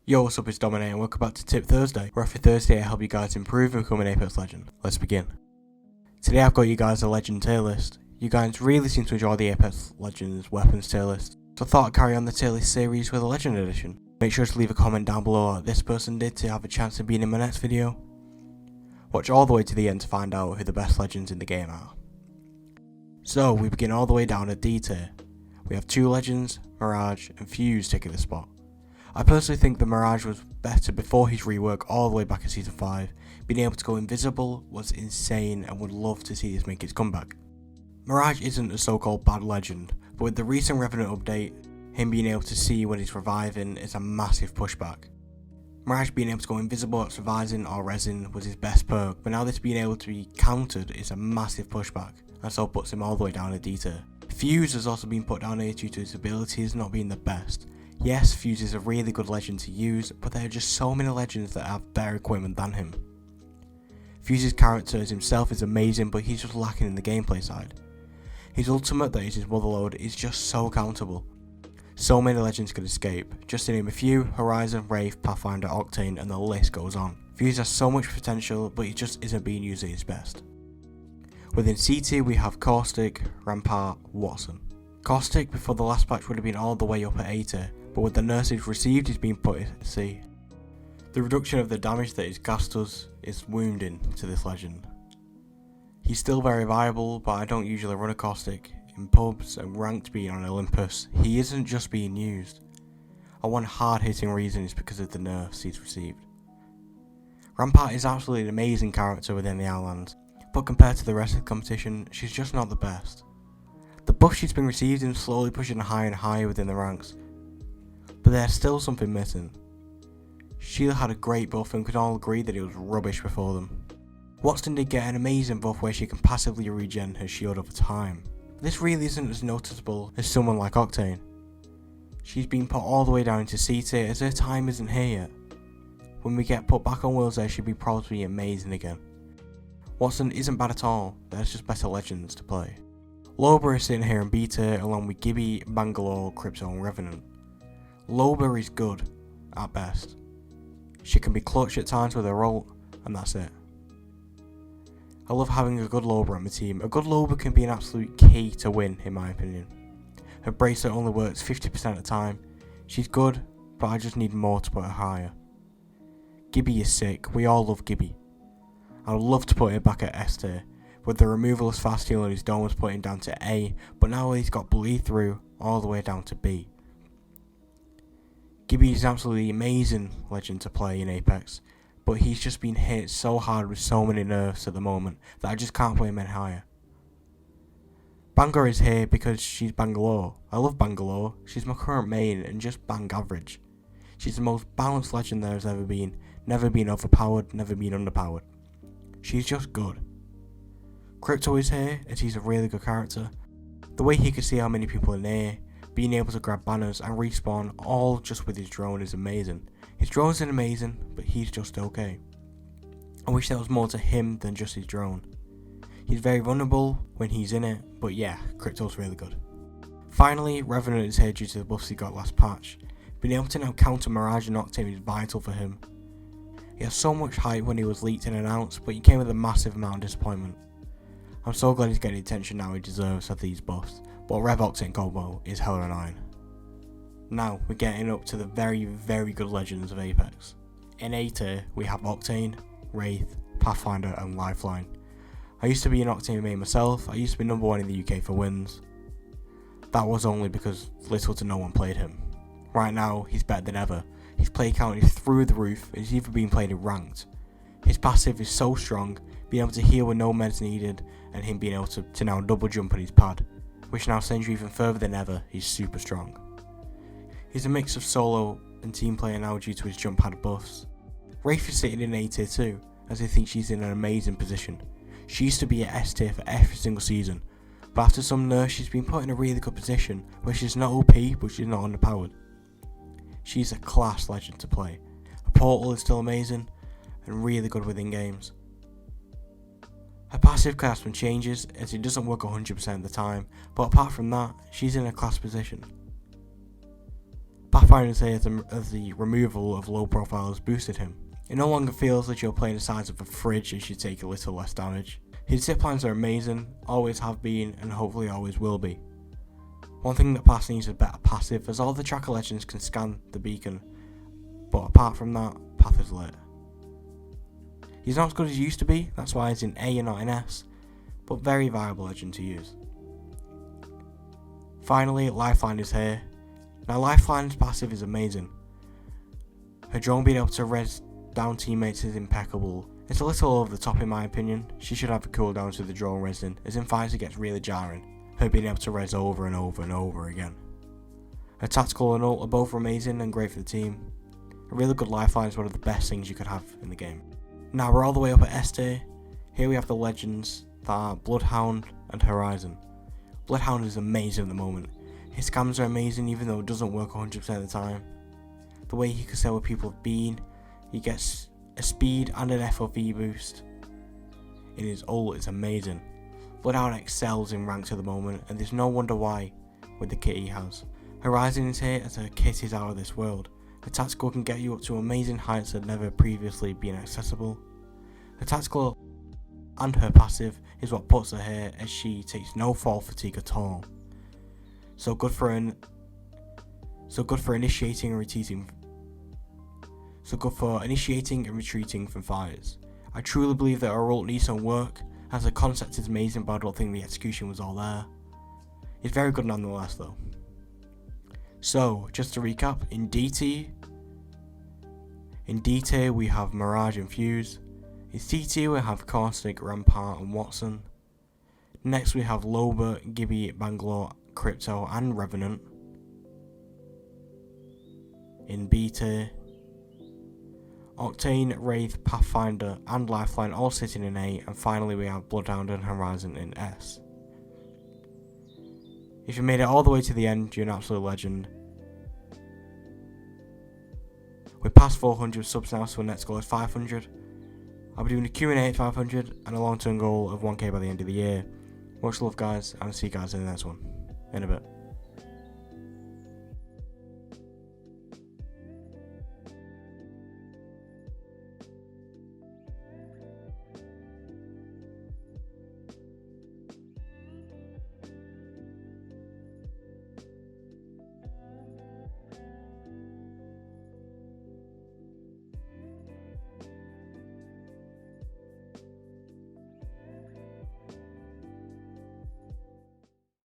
Yo, what's up, it's Dominate and welcome back to Tip Thursday, where every Thursday I help you guys improve and become an Apex Legend. Let's begin. Today I've got you guys a Legend tier list. You guys really seem to enjoy the Apex Legends weapons tier list, so I thought I'd carry on the tier list series with a Legend edition. Make sure to leave a comment down below like this person did to have a chance of being in my next video. Watch all the way to the end to find out who the best Legends in the game are. So we begin all the way down at D tier. We have two Legends, Mirage and Fuse taking the spot. I personally think the Mirage was better before his rework all the way back in Season 5. Being able to go invisible was insane and would love to see this make its comeback. Mirage isn't a so-called bad Legend, but with the recent Revenant update, him being able to see when he's reviving is a massive pushback. Mirage being able to go invisible at reviving or resin was his best perk, but now this being able to be countered is a massive pushback, and so puts him all the way down a D tier. Fuse has also been put down here due to his abilities not being the best. Yes, Fuse is a really good Legend to use, but there are just so many Legends that have better equipment than him. Fuse's character as himself is amazing, but he's just lacking in the gameplay side. His ultimate, that is his Motherload, is just so countable. So many Legends could escape, just to name a few: Horizon, Wraith, Pathfinder, Octane, and the list goes on. Fuse has so much potential, but he just isn't being used at his best. Within C tier we have Caustic, Rampart, Wattson. Caustic before the last patch would have been all the way up at A tier, but with the nerfs he's received he's been put at C. The reduction of the damage that his gas does is wounding to this Legend. He's still very viable, but I don't usually run a Caustic. In pubs and ranked being on Olympus, he isn't just being used. And one hard hitting reason is because of the nerfs he's received. Rampart is absolutely an amazing character within the Outlands, but compared to the rest of the competition, she's just not the best. The buff she's been receiving is slowly pushing her higher and higher within the ranks, but there's still something missing. Sheila had a great buff and could all agree that it was rubbish before them. Wattson did get an amazing buff where she can passively regen her shield over time. This really isn't as noticeable as someone like Octane. She's been put all the way down into C tier as her time isn't here yet. When we get put back on Worlds Air, she'll be probably amazing again. Wattson isn't bad at all, there's just better Legends to play. Loba is sitting here in B tier along with Gibby, Bangalore, Crypto and Revenant. Loba is good, at best. She can be clutch at times with her ult, and that's it. I love having a good Loba on my team. A good Loba can be an absolute key to win, in my opinion. Her bracelet only works 50% of the time. She's good, but I just need more to put her higher. Gibby is sick, we all love Gibby. I would love to put her back at S tier. With the removal of fast heal and his dome was put him down to A, but now he's got bleed through all the way down to B. Gibby is absolutely amazing Legend to play in Apex, but he's just been hit so hard with so many nerfs at the moment that I just can't play him any higher. Bangalore is here because she's Bangalore. I love Bangalore, she's my current main and just bang average. She's the most balanced Legend there has ever been, never been overpowered, never been underpowered. She's just good. Crypto is here as he's a really good character. The way he can see how many people are near, being able to grab banners and respawn all just with his drone is amazing. His drone isn't amazing, but he's just okay. I wish there was more to him than just his drone. He's very vulnerable when he's in it, but yeah, Crypto's really good. Finally, Revenant is here due to the buffs he got last patch. Being able to now counter Mirage and Octane is vital for him. He has so much hype when he was leaked and announced, but he came with a massive amount of disappointment. I'm so glad he's getting the attention now he deserves of these buffs, but Rev Octane combo is hella annoying. Now we're getting up to the very good Legends of Apex. In A tier we have Octane, Wraith, Pathfinder and Lifeline. I used to be an Octane main myself. I used to be number 1 in the UK for wins. That was only because little to no one played him. Right now he's better than ever. His play count is through the roof, and he's even being played in ranked. His passive is so strong, being able to heal with no meds needed, and him being able to now double jump on his pad, which now sends you even further than ever. He's super strong. He's a mix of solo and team player now due to his jump pad buffs. Wraith is sitting in A tier too, as I think she's in an amazing position. She used to be at S tier for every single season, but after some nerfs she's been put in a really good position where she's not OP but she's not underpowered. She's a class Legend to play. Her portal is still amazing and really good within games. Her passive cast when changes as it doesn't work 100% of the time, but apart from that, she's in a class position. Pathfinder's here as the removal of low profile has boosted him. It no longer feels that you're playing the size of a fridge as you take a little less damage. His ziplines are amazing, always have been, and hopefully always will be. One thing that Path needs is a better passive, as all the tracker legends can scan the beacon, but apart from that, Path is lit. He's not as good as he used to be, that's why he's in A and not in S, but very viable legend to use. Finally, Lifeline is here. Now Lifeline's passive is amazing. Her drone being able to res down teammates is impeccable. It's a little over the top in my opinion. She should have a cooldown to the drone resing, as in fights it gets really jarring. Her being able to res over and over and over again. Her tactical and ult are both amazing and great for the team. A really good Lifeline is one of the best things you could have in the game. Now we're all the way up at S tier. Here we have the legends that are Bloodhound and Horizon. Bloodhound is amazing at the moment. His scams are amazing even though it doesn't work 100% of the time. The way he can sell where people have been, he gets a speed and an FOV boost. In his ult is amazing. Bloodhound excels in ranks at the moment, and there's no wonder why with the kit he has. Horizon is here as her kit is out of this world. Her tactical can get you up to amazing heights that never previously been accessible. Her tactical and her passive is what puts her here, as she takes no fall fatigue at all. So good for initiating and retreating. From fires. I truly believe that her ult needs some work, as the concept is amazing, but I don't think the execution was all there. It's very good nonetheless though. So, just to recap, in D tier we have Mirage and Fuse. In C tier we have Caustic, Rampart and Watson. Next we have Loba, Gibby, Bangalore, Crypto and Revenant. In B tier, Octane, Wraith, Pathfinder and Lifeline all sitting in A, and finally we have Bloodhound and Horizon in S. If you made it all the way to the end, you're an absolute legend. We're past 400 subs now, so our next goal is 500. I'll be doing a Q&A at 500 and a long term goal of 1k by the end of the year. Much love guys, and I'll see you guys in the next one. In a bit.